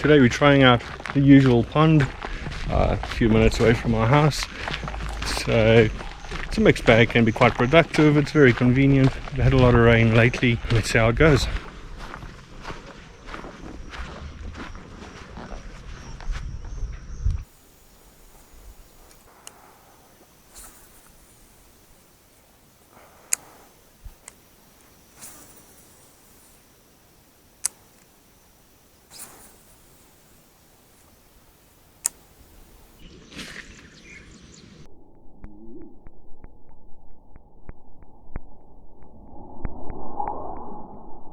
Today we're trying out the usual pond a few minutes away from our house. So it's a mixed bag, can be quite productive, it's very convenient. We've had a lot of rain lately. Let's see how it goes.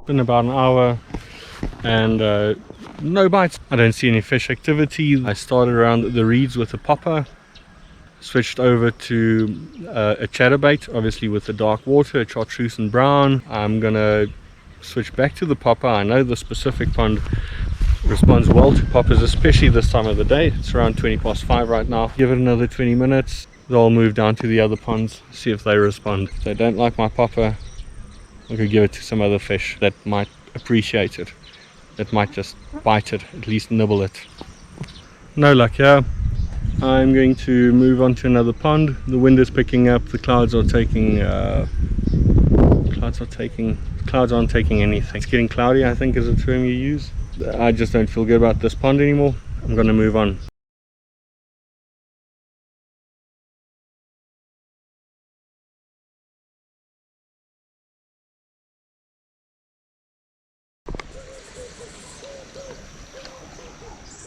Been about an hour and no bites. I don't see any fish activity. I started around the reeds with a popper, switched over to a chatterbait, obviously with the dark water, a chartreuse and brown. I'm gonna switch back to the popper. I know the specific pond responds well to poppers, especially this time of the day. It's around 5:20 right now. Give it another 20 minutes, they'll move down to the other ponds, see if they respond. If they don't like my popper, I could give it to some other fish that might appreciate it, that might just bite it, at least nibble it. No luck here. I'm going to move on to another pond. The wind is picking up, the clouds aren't taking anything. It's getting cloudy, I think is the term you use. I just don't feel good about this pond anymore. I'm going to move on.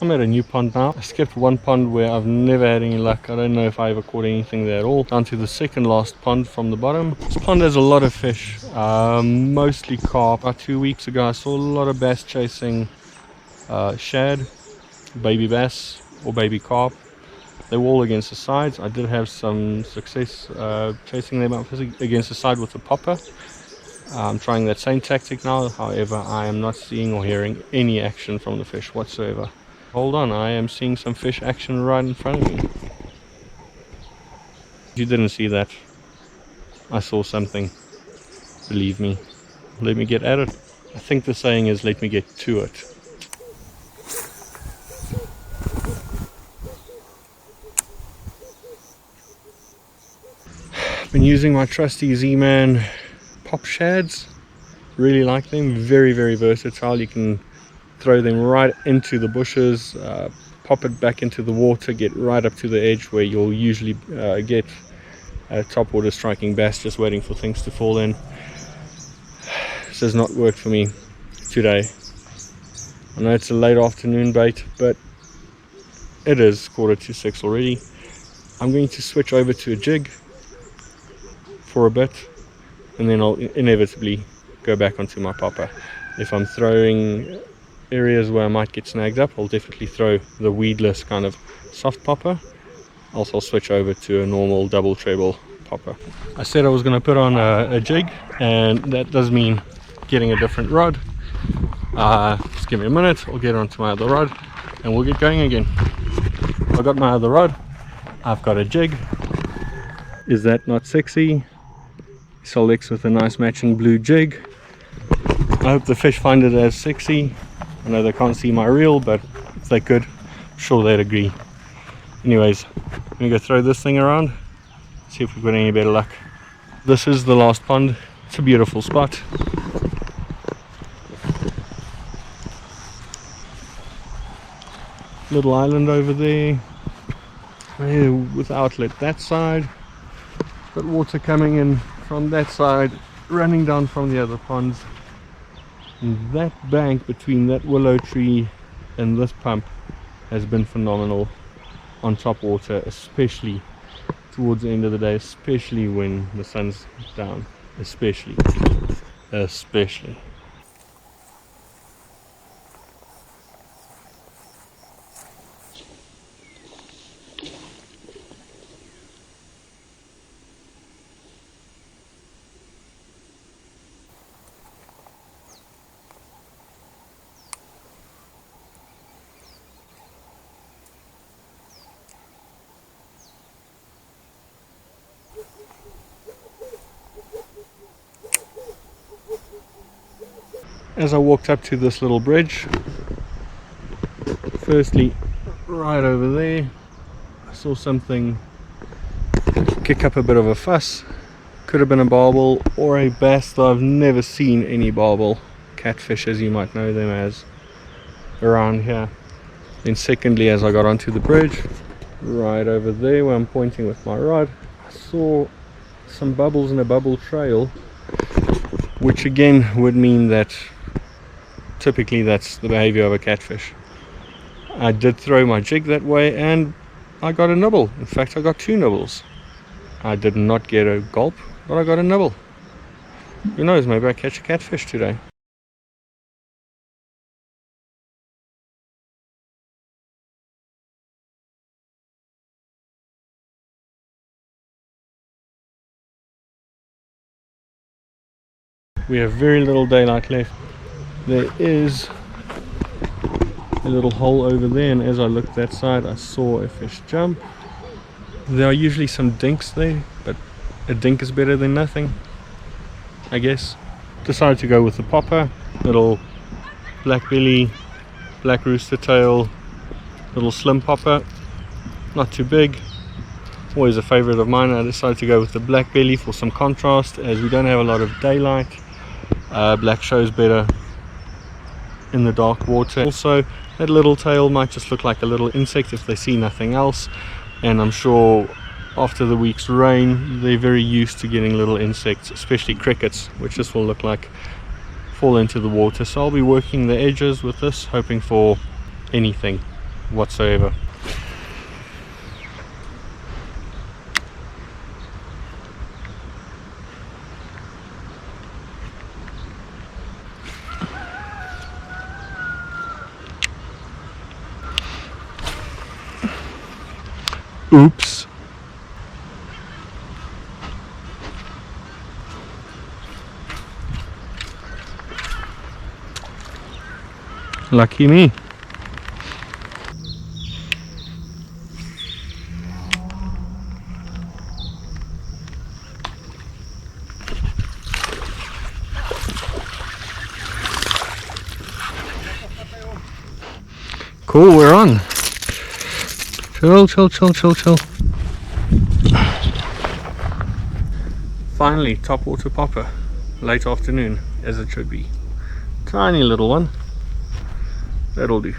I'm at a new pond now. I skipped one pond where I've never had any luck. I don't know if I ever caught anything there at all. Down to the second last pond from the bottom. This pond has a lot of fish, mostly carp. About 2 weeks ago I saw a lot of bass chasing shad, baby bass or baby carp. They were all against the sides. I did have some success chasing them up against the side with a popper. I'm trying that same tactic now, however I am not seeing or hearing any action from the fish whatsoever. Hold on, I am seeing some fish action right in front of me. You didn't see that. I saw something. Believe me. Let me get at it. I think the saying is let me get to it. I've been using my trusty Z-Man pop shads. Really like them. Very, very versatile. You can throw them right into the bushes, pop it back into the water, get right up to the edge where you'll usually get topwater striking bass, just waiting for things to fall in. This has not worked for me today. I know it's a late afternoon bait, but it is 5:45 already. I'm going to switch over to a jig for a bit, and then I'll inevitably go back onto my popper. If I'm throwing areas where I might get snagged up, I'll definitely throw the weedless kind of soft popper. Also I'll switch over to a normal double treble popper. I said I was going to put on a jig, and that does mean getting a different rod. Just give me a minute, I'll get onto my other rod and we'll get going again. I've got my other rod, I've got a jig. Is that not sexy? Solex with a nice matching blue jig. I hope the fish find it as sexy. I know they can't see my reel, but if they could, I'm sure they'd agree. Anyways, I'm gonna go throw this thing around, see if we've got any better luck. This is the last pond. It's a beautiful spot. Little island over there with outlet that side. Got water coming in from that side, running down from the other ponds. And that bank between that willow tree and this pump has been phenomenal on top water, especially towards the end of the day, especially when the sun's down, especially. As I walked up to this little bridge, Firstly, right over there, I saw something kick up a bit of a fuss. Could have been a barbel or a bass, though I've never seen any barbel catfish as you might know them as around here. Then secondly, as I got onto the bridge, right over there where I'm pointing with my rod, I saw some bubbles in a bubble trail, which again would mean that typically that's the behavior of a catfish. I did throw my jig that way and I got a nibble. In fact, I got 2 nibbles. I did not get a gulp, but I got a nibble. Who knows, maybe I catch a catfish today. We have very little daylight left. There is a little hole over there, and as I looked that side I saw a fish jump. There are usually some dinks there, but a dink is better than nothing, I guess. Decided to go with the popper, little black belly, black rooster tail, little slim popper, not too big, always a favorite of mine. I decided to go with the black belly for some contrast, as we don't have a lot of daylight. Black shows better in the dark water. Also, that little tail might just look like a little insect if they see nothing else, and I'm sure after the week's rain they're very used to getting little insects, especially crickets, which this will look like, fall into the water. So I'll be working the edges with this, hoping for anything whatsoever. Oops. Lucky me. Cool, we're on. Chill, chill, chill, chill, chill. Finally, topwater popper, late afternoon, as it should be. Tiny little one. That'll do.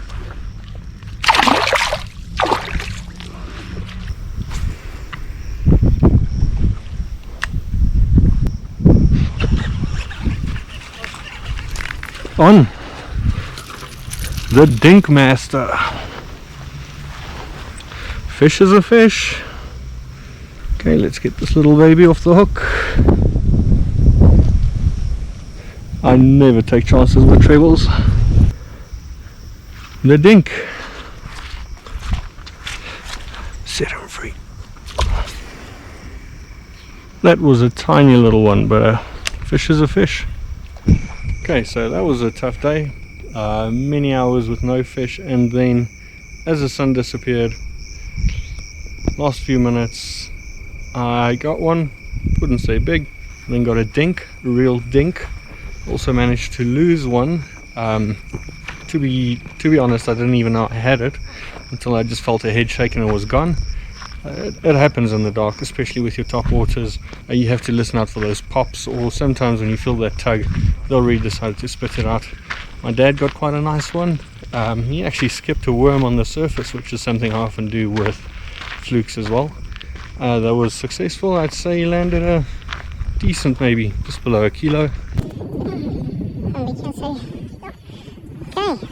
On the dink master. Fish is a fish. Okay, let's get this little baby off the hook. I never take chances with trebles. The dink. Set him free. That was a tiny little one, but a fish is a fish. Okay, so that was a tough day. Many hours with no fish, and then as the sun disappeared, last few minutes I got one, wouldn't say big, then got a dink, a real dink. Also managed to lose one. To be honest, I didn't even know I had it until I just felt a head shake and it was gone. It happens in the dark, especially with your top waters. You have to listen out for those pops, or sometimes when you feel that tug, they'll really decide to spit it out. My dad got quite a nice one. He actually skipped a worm on the surface, which is something I often do with flukes as well. That was successful. I'd say he landed a decent, maybe just below a kilo. And we can say, okay.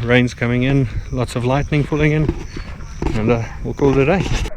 Rain's coming in, lots of lightning falling in, and we'll call it a day.